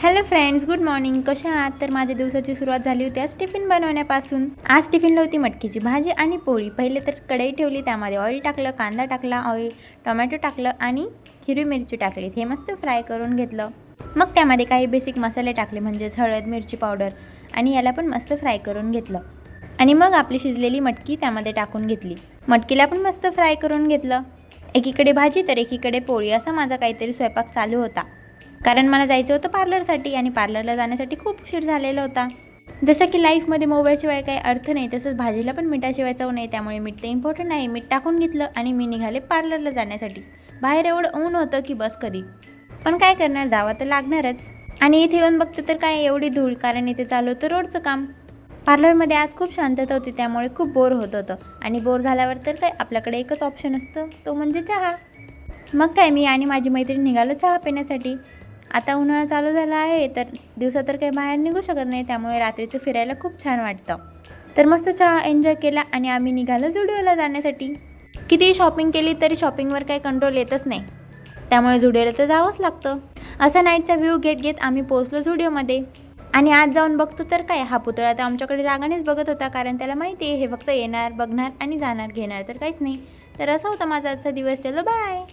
Hello friends, good morning. कशा आहात? तर माझ्या दिवसाची सुरुवात झाली होती आज टिफिन बनवण्यापासून. आज टिफिनला होती मटकीची भाजी आणि पोळी. पहिले तर कढई ठेवली, त्यामध्ये ऑइल टाकलं, कांदा टाकला, टोमॅटो टाकलं आणि हिरवी मिरची टाकली. हे मस्त फ्राय करून घेतलं. मग त्यामध्ये काही बेसिक मसाले टाकले, म्हणजेच हळद, मिरची पावडर, आणि याला पण मस्त फ्राय करून घेतलं. आणि मग आपली शिजलेली मटकी त्यामध्ये टाकून घेतली. मटकीला पण मस्त फ्राय करून घेतलं. एकीकडे भाजी तर एकीकडे पोळी, असा माझा काहीतरी स्वयंपाक चालू होता. कारण मला जायचं होतं पार्लरसाठी आणि पार्लरला जाण्यासाठी खूप उशीर झालेला होता. जसं की लाईफमध्ये मोबाईलशिवाय काही अर्थ नाही, तसंच भाजीला पण मिठाशिवाय चव नाही. त्यामुळे मीठ तर इम्पॉर्टंट आहे. मीठ टाकून घेतलं आणि मी निघाले पार्लरला जाण्यासाठी. बाहेर एवढं ऊन होतं की बस कधी, पण काय करणार, जावं तर लागणारच. आणि इथे येऊन बघते तर काय एवढी धूळ, कारण इथे चालू होतं रोडचं काम. पार्लरमध्ये आज खूप शांतता होती, त्यामुळे खूप बोर होत होतं. आणि बोर झाल्यावर तर काय, आपल्याकडे एकच ऑप्शन असतो, तो म्हणजे चहा. मग काय, मी आणि माझी मैत्रीण निघालो चहा पिण्यासाठी. आता उन्हाळा चालू झाला आहे, तर दिवसा तर काही बाहेर निघू शकत नाही, त्यामुळे रात्रीचं फिरायला खूप छान वाटतं. तर मस्त चहा एन्जॉय केला आणि आम्ही निघालो झुडिओला जाण्यासाठी. कितीही शॉपिंग केली तरी शॉपिंगवर काही कंट्रोल येतच नाही, त्यामुळे झुडिओला तर जावंच लागतं. असा नाईटचा व्ह्यू घेत घेत आम्ही पोहोचलो झुडिओमध्ये. आणि आज जाऊन बघतो तर काय, हा पुतळा तर आमच्याकडे रागानेच बघत होता, कारण त्याला माहिती आहे हे फक्त येणार, बघणार आणि जाणार, घेणार तर काहीच नाही. तर असा होता माझा आजचा दिवस. चलो बाय.